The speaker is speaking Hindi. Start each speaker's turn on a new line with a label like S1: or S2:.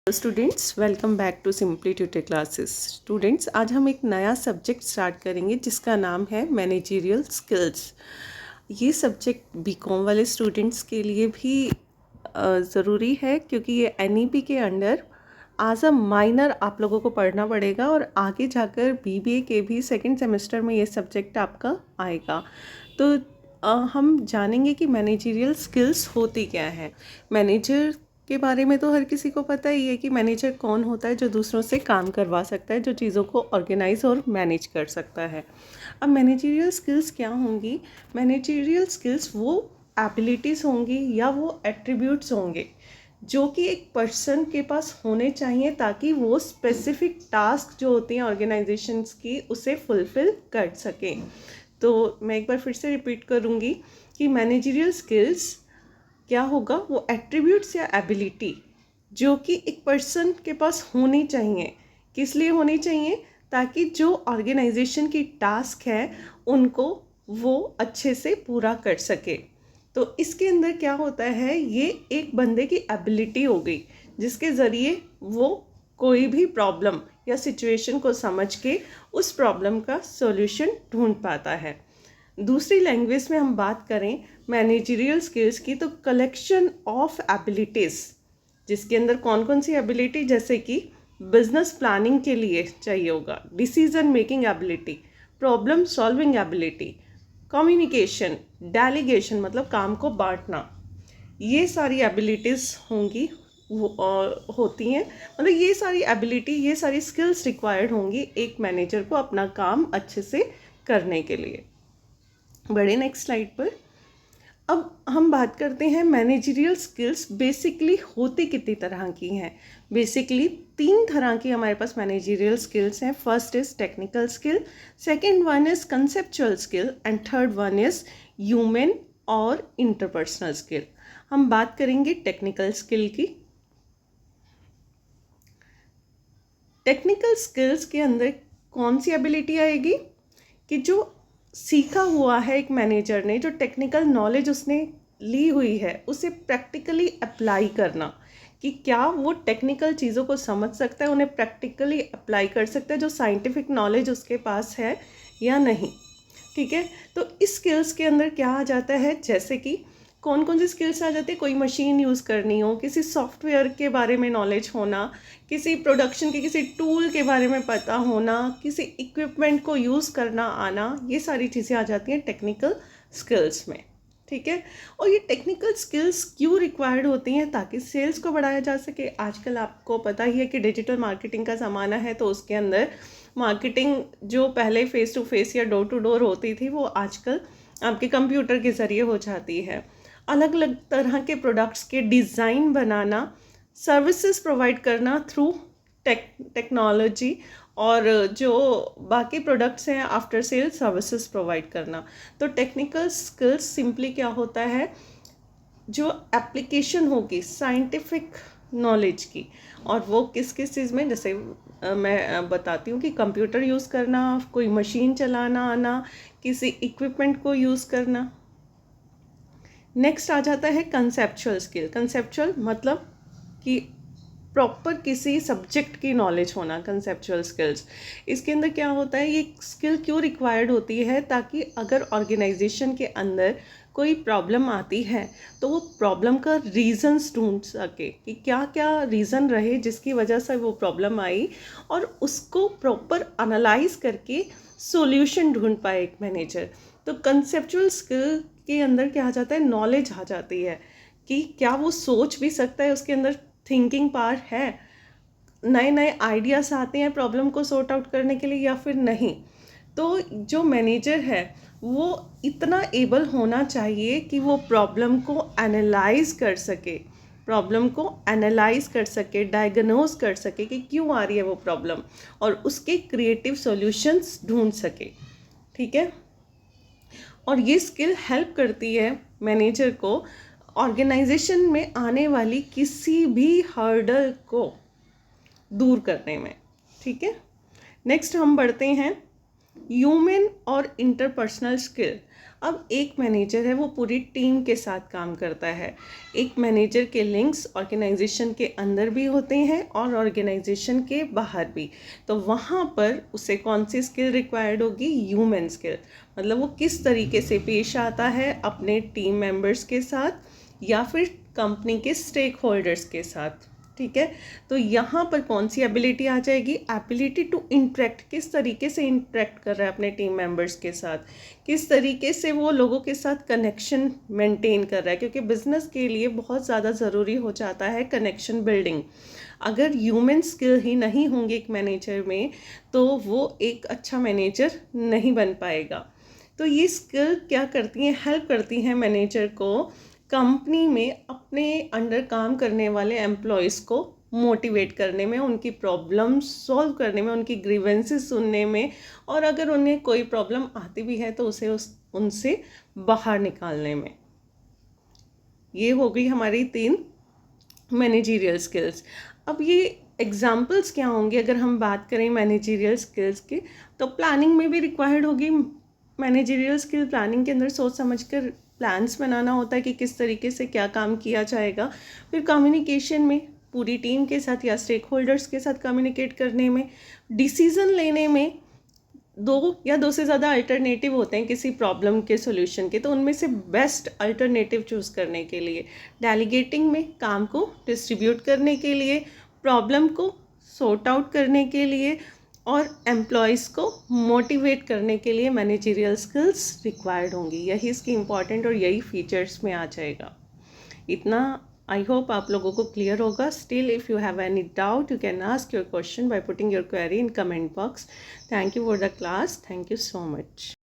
S1: Students, welcome back to Simply Tutor Classes. Students, आज हम एक नया सब्जेक्ट स्टार्ट करेंगे जिसका नाम है मैनेजरियल स्किल्स। ये सब्जेक्ट बीकॉम वाले स्टूडेंट्स के लिए भी ज़रूरी है, क्योंकि ये एनईपी के अंडर एज अ माइनर आप लोगों को पढ़ना पड़ेगा और आगे जाकर बीबीए के भी सेकेंड सेमेस्टर में ये सब्जेक्ट आपका आएगा। तो हम जानेंगे कि मैनेजरियल स्किल्स होती क्या है। मैनेजर के बारे में तो हर किसी को पता ही है कि मैनेजर कौन होता है, जो दूसरों से काम करवा सकता है, जो चीज़ों को ऑर्गेनाइज और मैनेज कर सकता है। अब मैनेजरियल स्किल्स क्या होंगी? मैनेजरियल स्किल्स वो एबिलिटीज़ होंगी या वो एट्रीब्यूट्स होंगे जो कि एक पर्सन के पास होने चाहिए ताकि वो स्पेसिफिक टास्क जो होती हैं ऑर्गेनाइजेशंस की उसे फुलफ़िल कर सकें। तो मैं एक बार फिर से रिपीट करूँगी कि मैनेजरियल स्किल्स क्या होगा? वो एट्रीब्यूट्स या एबिलिटी जो कि एक पर्सन के पास होनी चाहिए। किस लिए होनी चाहिए? ताकि जो ऑर्गेनाइजेशन की टास्क है उनको वो अच्छे से पूरा कर सके। तो इसके अंदर क्या होता है, ये एक बंदे की एबिलिटी हो गई जिसके ज़रिए वो कोई भी प्रॉब्लम या सिचुएशन को समझ के उस प्रॉब्लम का सॉल्यूशन ढूंढ पाता है। दूसरी लैंग्वेज में हम बात करें मैनेजरियल स्किल्स की, तो कलेक्शन ऑफ एबिलिटीज़, जिसके अंदर कौन कौन सी एबिलिटी, जैसे कि बिजनेस प्लानिंग के लिए चाहिए होगा decision making ability, problem solving ability, communication, delegation मतलब काम को बांटना, ये सारी एबिलिटीज़ होंगी होती हैं। मतलब ये सारी एबिलिटी, ये सारी स्किल्स रिक्वायर्ड होंगी एक मैनेजर को अपना काम अच्छे से करने के लिए। बढ़े नेक्स्ट स्लाइड पर। अब हम बात करते हैं मैनेजरियल स्किल्स बेसिकली होती कितनी तरह की हैं। बेसिकली 3 तरह की हमारे पास मैनेजरियल स्किल्स हैं। First is technical skill, second one is conceptual skill and third one is human और इंटरपर्सनल स्किल। हम बात करेंगे टेक्निकल स्किल की। टेक्निकल स्किल्स के अंदर कौन सी एबिलिटी आएगी कि जो सीखा हुआ है एक मैनेजर ने, जो टेक्निकल नॉलेज उसने ली हुई है उसे प्रैक्टिकली अप्लाई करना, कि क्या वो टेक्निकल चीज़ों को समझ सकता है, उन्हें प्रैक्टिकली अप्लाई कर सकता है, जो साइंटिफिक नॉलेज उसके पास है या नहीं। ठीक है, तो इस स्किल्स के अंदर क्या आ जाता है, जैसे कि कौन कौन सी स्किल्स आ जाती है? कोई मशीन यूज़ करनी हो, किसी सॉफ्टवेयर के बारे में नॉलेज होना, किसी प्रोडक्शन के किसी टूल के बारे में पता होना, किसी इक्विपमेंट को यूज़ करना आना, ये सारी चीज़ें आ जाती हैं टेक्निकल स्किल्स में। ठीक है, और ये टेक्निकल स्किल्स क्यों रिक्वायर्ड होती हैं? ताकि सेल्स को बढ़ाया जा सके। आजकल आपको पता ही है कि डिजिटल मार्केटिंग का ज़माना है, तो उसके अंदर मार्केटिंग जो पहले फेस टू फेस या डोर टू डोर होती थी, वो आजकल आपके कंप्यूटर के ज़रिए हो जाती है। अलग अलग तरह के प्रोडक्ट्स के डिज़ाइन बनाना, सर्विसेज प्रोवाइड करना थ्रू टेक्नोलॉजी, और जो बाकी प्रोडक्ट्स हैं आफ्टर सेल सर्विसेज प्रोवाइड करना। तो टेक्निकल स्किल्स सिंपली क्या होता है, जो एप्लीकेशन होगी साइंटिफिक नॉलेज की, और वो किस किस चीज़ में, जैसे मैं बताती हूँ कि कंप्यूटर यूज़ करना, कोई मशीन चलाना आना, किसी इक्विपमेंट को यूज़ करना। नेक्स्ट आ जाता है कंसेप्चुअल स्किल। कंसेप्चुअल मतलब कि प्रॉपर किसी सब्जेक्ट की नॉलेज होना, कंसेप्चुअल स्किल्स। इसके अंदर क्या होता है, ये स्किल क्यों रिक्वायर्ड होती है? ताकि अगर ऑर्गेनाइजेशन के अंदर कोई प्रॉब्लम आती है तो वो प्रॉब्लम का रीज़न्स ढूंढ सके, कि क्या क्या रीज़न रहे जिसकी वजह से वो प्रॉब्लम आई, और उसको प्रॉपर एनालाइज करके सॉल्यूशन ढूंढ पाए एक मैनेजर। तो कंसेप्चुअल स्किल के अंदर क्या आ जाता है, नॉलेज आ जाती है कि क्या वो सोच भी सकता है, उसके अंदर थिंकिंग पावर है, नए नए आइडियाज़ आते हैं प्रॉब्लम को सॉर्ट आउट करने के लिए या फिर नहीं। तो जो मैनेजर है वो इतना एबल होना चाहिए कि वो प्रॉब्लम को एनालाइज कर सके, डायग्नोज कर सके कि क्यों आ रही है वो प्रॉब्लम, और उसके क्रिएटिव सॉल्यूशंस ढूंढ सके। ठीक है, और ये स्किल हेल्प करती है मैनेजर को ऑर्गेनाइजेशन में आने वाली किसी भी हर्डल को दूर करने में। ठीक है, नेक्स्ट हम बढ़ते हैं ह्यूमन और इंटरपर्सनल स्किल। अब एक मैनेजर है वो पूरी टीम के साथ काम करता है। एक मैनेजर के लिंक्स ऑर्गेनाइजेशन के अंदर भी होते हैं और ऑर्गेनाइजेशन के बाहर भी। तो वहाँ पर उसे कौन सी स्किल रिक्वायर्ड होगी? Human skill. मतलब वो किस तरीके से पेश आता है अपने टीम मेंबर्स के साथ या फिर कंपनी के स्टेक होल्डर्स के साथ। ठीक है, तो यहाँ पर कौन सी एबिलिटी आ जाएगी? Ability to interact. किस तरीके से इंटरेक्ट कर रहा है अपने टीम मेंबर्स के साथ, किस तरीके से वो लोगों के साथ कनेक्शन मेंटेन कर रहा है, क्योंकि बिजनेस के लिए बहुत ज़्यादा ज़रूरी हो जाता है कनेक्शन बिल्डिंग। अगर ह्यूमन स्किल ही नहीं होंगे एक मैनेजर में तो वो एक अच्छा मैनेजर नहीं बन पाएगा। तो ये स्किल क्या करती हैं? हेल्प करती हैं मैनेजर को कंपनी में अपने अंडर काम करने वाले एम्प्लॉयज़ को मोटिवेट करने में, उनकी प्रॉब्लम सॉल्व करने में, उनकी ग्रीवेंसेस सुनने में, और अगर उन्हें कोई प्रॉब्लम आती भी है तो उनसे बाहर निकालने में। ये हो गई हमारी 3 मैनेजरियल स्किल्स। अब ये एग्जाम्पल्स क्या होंगे अगर हम बात करें मैनेजरियल स्किल्स की? तो प्लानिंग में भी रिक्वायर्ड होगी मैनेजरियल स्किल। प्लानिंग के अंदर सोच समझकर प्लान्स बनाना होता है कि किस तरीके से क्या काम किया जाएगा। फिर कम्युनिकेशन में पूरी टीम के साथ या स्टेक होल्डर्स के साथ कम्युनिकेट करने में। डिसीज़न लेने में 2 या 2 से ज़्यादा अल्टरनेटिव होते हैं किसी प्रॉब्लम के सॉल्यूशन के, तो उनमें से बेस्ट अल्टरनेटिव चूज़ करने के लिए। डेलीगेटिंग में काम को डिस्ट्रीब्यूट करने के लिए, प्रॉब्लम को सॉर्ट आउट करने के लिए, और एम्प्लॉयज़ को मोटिवेट करने के लिए मैनेजरियल स्किल्स रिक्वायर्ड होंगी। यही इसकी इम्पॉर्टेंट और यही फीचर्स में आ जाएगा। इतना आई होप आप लोगों को क्लियर होगा। Still if you have any doubt you can ask your question by putting your query in comment box. Thank you for the class. Thank you so much.